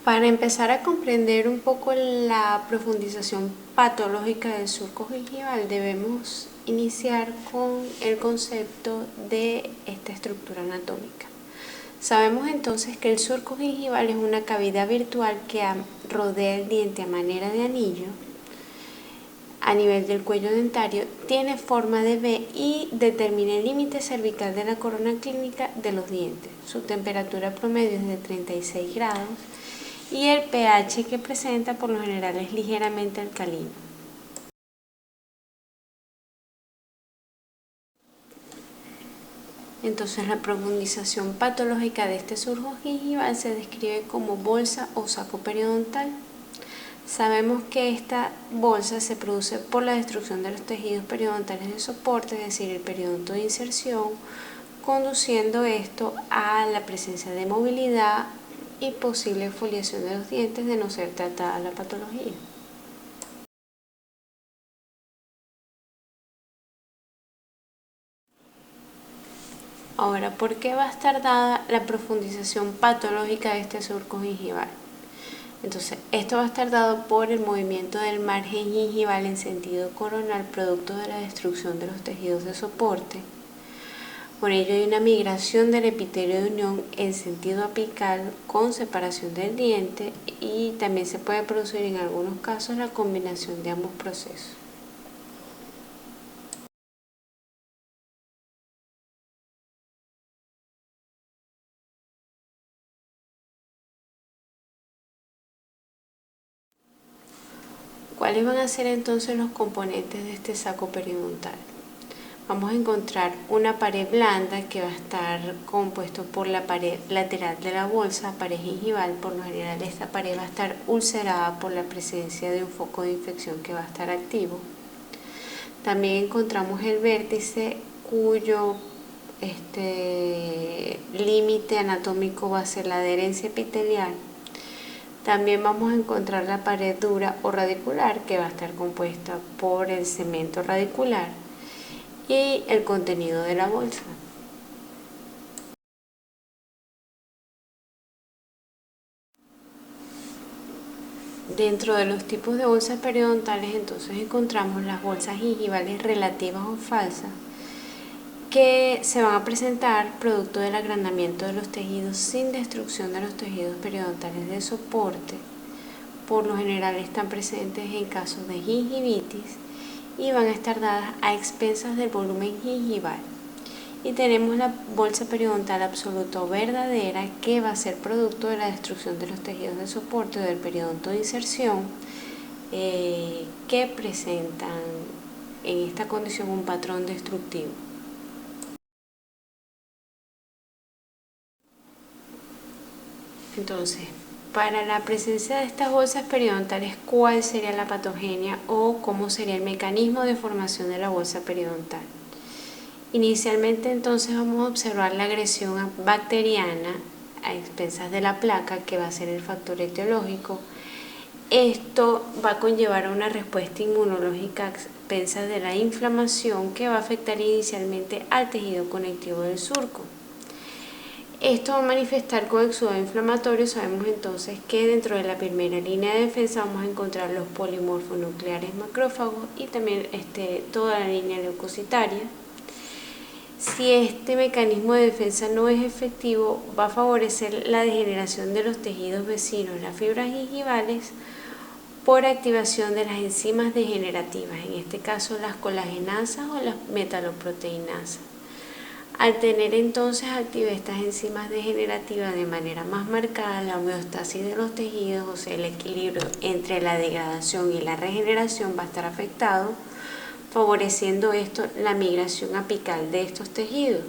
Para empezar a comprender un poco la profundización patológica del surco gingival, debemos iniciar con el concepto de esta estructura anatómica. Sabemos entonces que el surco gingival es una cavidad virtual que rodea el diente a manera de anillo a nivel del cuello dentario, tiene forma de V y determina el límite cervical de la corona clínica de los dientes. Su temperatura promedio es de 36 grados y el pH que presenta por lo general es ligeramente alcalino. Entonces la profundización patológica de este surco gingival se describe como bolsa o saco periodontal. Sabemos que esta bolsa se produce por la destrucción de los tejidos periodontales de soporte, es decir, el periodonto de inserción, conduciendo esto a la presencia de movilidad y posible exfoliación de los dientes de no ser tratada la patología. Ahora, ¿por qué va a estar dada la profundización patológica de este surco gingival? Entonces, esto va a estar dado por el movimiento del margen gingival en sentido coronal, producto de la destrucción de los tejidos de soporte. Por ello hay una migración del epitelio de unión en sentido apical con separación del diente y también se puede producir en algunos casos la combinación de ambos procesos. ¿Cuáles van a ser entonces los componentes de este saco periodontal? Vamos a encontrar una pared blanda que va a estar compuesto por la pared lateral de la bolsa, pared gingival. Por lo general esta pared va a estar ulcerada por la presencia de un foco de infección que va a estar activo. También encontramos el vértice cuyo límite anatómico va a ser la adherencia epitelial. También vamos a encontrar la pared dura o radicular que va a estar compuesta por el cemento radicular y el contenido de la bolsa. Dentro de los tipos de bolsas periodontales entonces encontramos las bolsas gingivales relativas o falsas que se van a presentar producto del agrandamiento de los tejidos sin destrucción de los tejidos periodontales de soporte. Por lo general están presentes en casos de gingivitis y van a estar dadas a expensas del volumen gingival. Y tenemos la bolsa periodontal absoluta o verdadera que va a ser producto de la destrucción de los tejidos de soporte o del periodonto de inserción que presentan en esta condición un patrón destructivo. Entonces, para la presencia de estas bolsas periodontales, ¿cuál sería la patogenia o cómo sería el mecanismo de formación de la bolsa periodontal? Inicialmente entonces vamos a observar la agresión bacteriana a expensas de la placa, que va a ser el factor etiológico. Esto va a conllevar a una respuesta inmunológica a expensas de la inflamación que va a afectar inicialmente al tejido conectivo del surco. Esto va a manifestar con exudado inflamatorio. Sabemos entonces que dentro de la primera línea de defensa vamos a encontrar los polimorfonucleares macrófagos y también toda la línea leucocitaria. Si este mecanismo de defensa no es efectivo, va a favorecer la degeneración de los tejidos vecinos, las fibras gingivales, por activación de las enzimas degenerativas, en este caso las colagenasas o las metaloproteinasas. Al tener entonces activas estas enzimas degenerativas de manera más marcada, la homeostasis de los tejidos, o sea, el equilibrio entre la degradación y la regeneración va a estar afectado, favoreciendo esto la migración apical de estos tejidos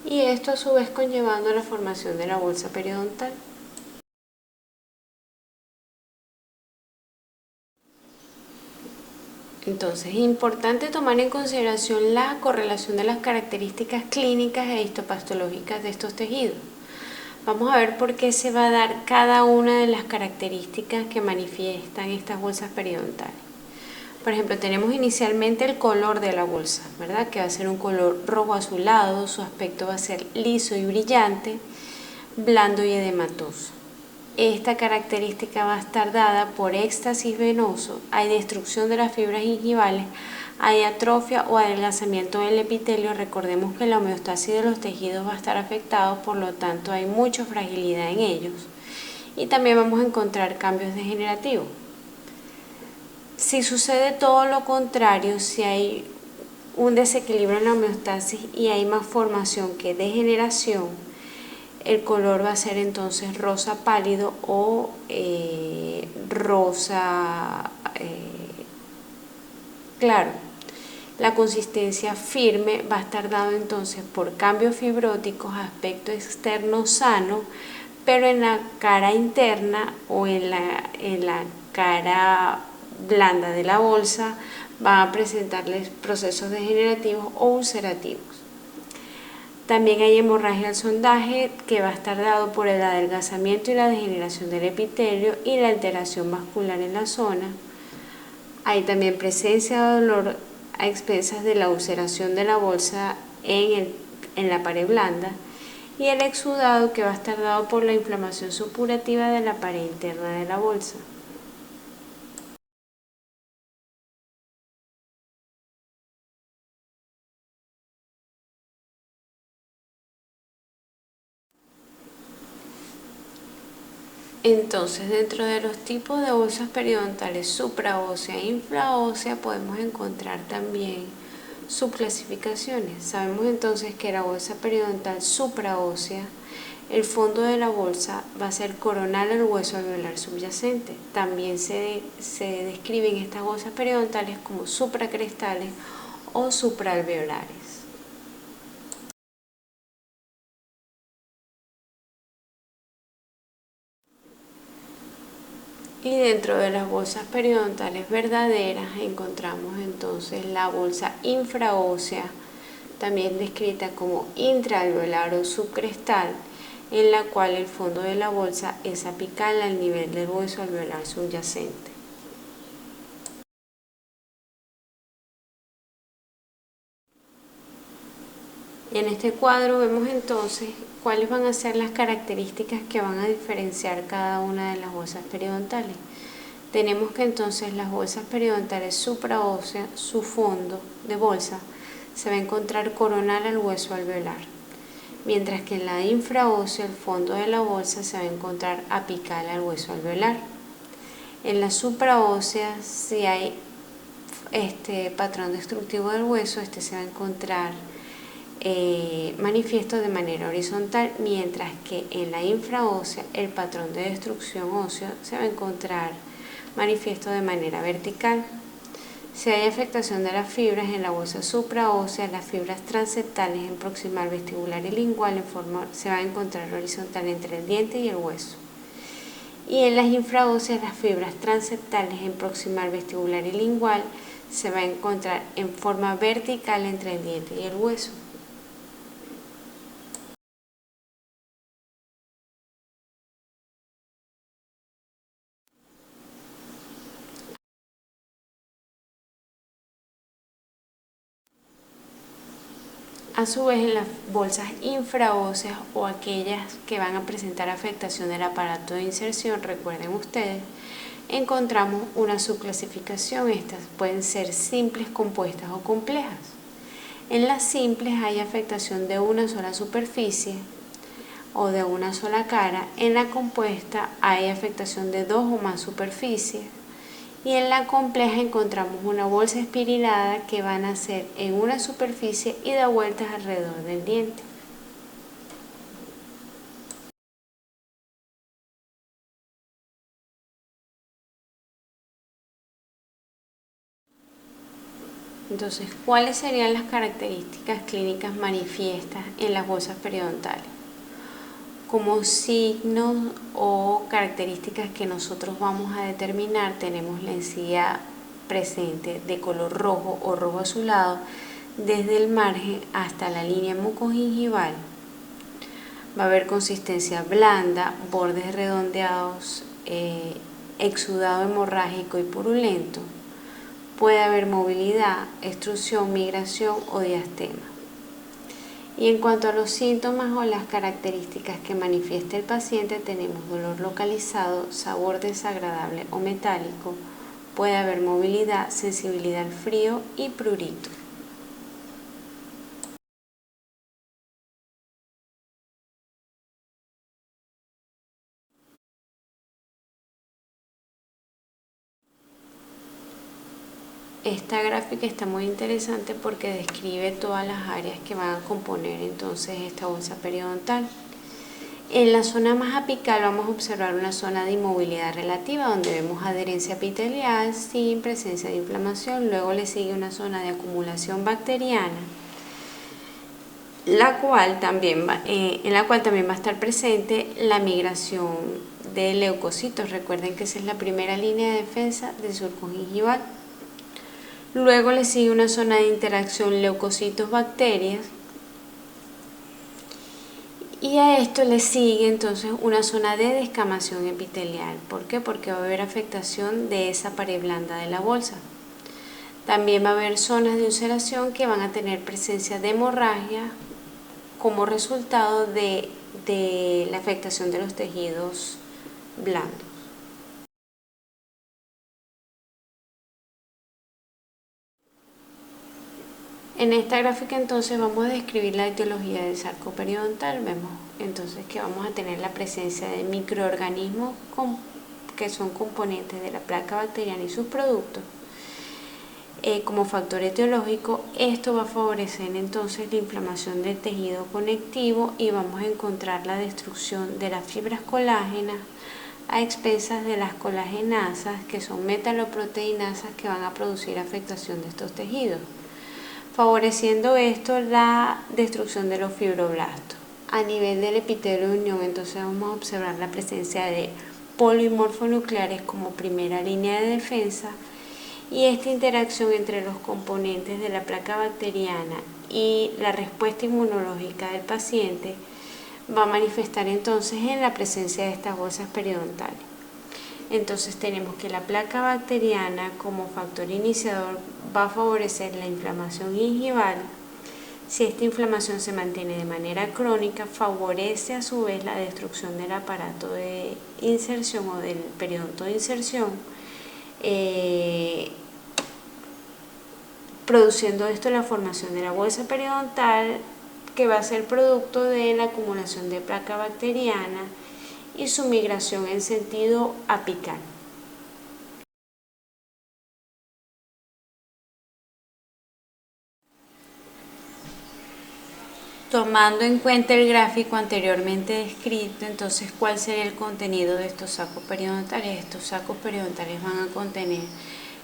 y esto a su vez conllevando a la formación de la bolsa periodontal. Entonces es importante tomar en consideración la correlación de las características clínicas e histopatológicas de estos tejidos. Vamos a ver por qué se va a dar cada una de las características que manifiestan estas bolsas periodontales. Por ejemplo, tenemos inicialmente el color de la bolsa, ¿verdad? Que va a ser un color rojo azulado, su aspecto va a ser liso y brillante, blando y edematoso. esta característica va a estar dada por éxtasis venoso, hay destrucción de las fibras gingivales, hay atrofia o adelgazamiento del epitelio. Recordemos que la homeostasis de los tejidos va a estar afectada, por lo tanto hay mucha fragilidad en ellos. Y también vamos a encontrar cambios degenerativos. Si sucede todo lo contrario, si hay un desequilibrio en la homeostasis y hay más formación que degeneración, el color va a ser entonces rosa pálido o rosa claro. La consistencia firme va a estar dado entonces por cambios fibróticos, aspecto externo sano, pero en la cara interna o en la cara blanda de la bolsa va a presentarles procesos degenerativos o ulcerativos. También hay hemorragia al sondaje, que va a estar dado por el adelgazamiento y la degeneración del epitelio y la alteración vascular en la zona. Hay también presencia de dolor a expensas de la ulceración de la bolsa en la pared blanda, y el exudado, que va a estar dado por la inflamación supurativa de la pared interna de la bolsa. Entonces, dentro de los tipos de bolsas periodontales supraósea e infraósea podemos encontrar también subclasificaciones. Sabemos entonces que la bolsa periodontal supraósea, el fondo de la bolsa va a ser coronal al hueso alveolar subyacente. También se describen estas bolsas periodontales como supracrestales o supraalveolares. Y dentro de las bolsas periodontales verdaderas encontramos entonces la bolsa infraósea, también descrita como intraalveolar o subcrestal, en la cual el fondo de la bolsa es apical al nivel del hueso alveolar subyacente. En este cuadro vemos entonces cuáles van a ser las características que van a diferenciar cada una de las bolsas periodontales. Tenemos que entonces las bolsas periodontales supraóseas, su fondo de bolsa se va a encontrar coronal al hueso alveolar, mientras que en la infraósea el fondo de la bolsa se va a encontrar apical al hueso alveolar. En la supraósea, si hay patrón destructivo del hueso, se va a encontrar manifiesto de manera horizontal, mientras que en la infraósea el patrón de destrucción ósea se va a encontrar manifiesto de manera vertical. Si hay afectación de las fibras en la bolsa supraósea, las fibras transeptales en proximal, vestibular y lingual se va a encontrar horizontal entre el diente y el hueso. Y en las infraóseas, las fibras transeptales en proximal, vestibular y lingual se va a encontrar en forma vertical entre el diente y el hueso. A su vez, en las bolsas infraóseas o aquellas que van a presentar afectación del aparato de inserción, recuerden ustedes, encontramos una subclasificación. Estas pueden ser simples, compuestas o complejas. En las simples hay afectación de una sola superficie o de una sola cara. En la compuesta hay afectación de dos o más superficies. Y en la compleja encontramos una bolsa espirilada que va a nacer en una superficie y da vueltas alrededor del diente. Entonces, ¿cuáles serían las características clínicas manifiestas en las bolsas periodontales? Como signos o características que nosotros vamos a determinar, tenemos la encía presente de color rojo o rojo azulado desde el margen hasta la línea mucogingival. Va a haber consistencia blanda, bordes redondeados, exudado hemorrágico y purulento. Puede haber movilidad, extrusión, migración o diastema. Y en cuanto a los síntomas o las características que manifiesta el paciente, tenemos dolor localizado, sabor desagradable o metálico, puede haber movilidad, sensibilidad al frío y prurito. Esta gráfica está muy interesante porque describe todas las áreas que van a componer entonces esta bolsa periodontal. En la zona más apical vamos a observar una zona de inmovilidad relativa donde vemos adherencia epitelial sin presencia de inflamación. Luego le sigue una zona de acumulación bacteriana, en la cual también va a estar presente la migración de leucocitos. Recuerden que esa es la primera línea de defensa del surco gingival. Luego le sigue una zona de interacción leucocitos-bacterias y a esto le sigue entonces una zona de descamación epitelial. ¿Por qué? Porque va a haber afectación de esa pared blanda de la bolsa. También va a haber zonas de ulceración que van a tener presencia de hemorragia como resultado de la afectación de los tejidos blandos. En esta gráfica entonces vamos a describir la etiología del sarco periodontal. Vemos entonces que vamos a tener la presencia de microorganismos que son componentes de la placa bacteriana y sus productos. Como factor etiológico, esto va a favorecer entonces la inflamación del tejido conectivo y vamos a encontrar la destrucción de las fibras colágenas a expensas de las colagenasas, que son metaloproteinasas que van a producir afectación de estos tejidos, favoreciendo esto la destrucción de los fibroblastos. A nivel del epitelio de unión, entonces vamos a observar la presencia de polimorfonucleares como primera línea de defensa, y esta interacción entre los componentes de la placa bacteriana y la respuesta inmunológica del paciente va a manifestar entonces en la presencia de estas bolsas periodontales. Entonces tenemos que la placa bacteriana como factor iniciador va a favorecer la inflamación gingival. Si esta inflamación se mantiene de manera crónica, favorece a su vez la destrucción del aparato de inserción o del periodonto de inserción, produciendo esto la formación de la bolsa periodontal, que va a ser producto de la acumulación de placa bacteriana y su migración en sentido apical. Tomando en cuenta el gráfico anteriormente descrito, entonces, ¿cuál sería el contenido de estos sacos periodontales? Estos sacos periodontales van a contener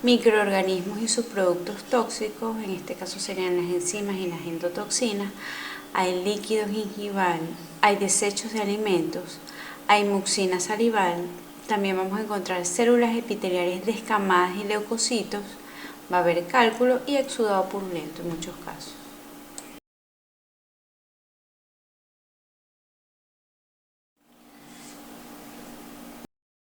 microorganismos y sus productos tóxicos, en este caso serían las enzimas y las endotoxinas. Hay líquido gingival, hay desechos de alimentos, hay mucina salival. También vamos a encontrar células epiteliales descamadas y leucocitos. Va a haber cálculo y exudado purulento en muchos casos.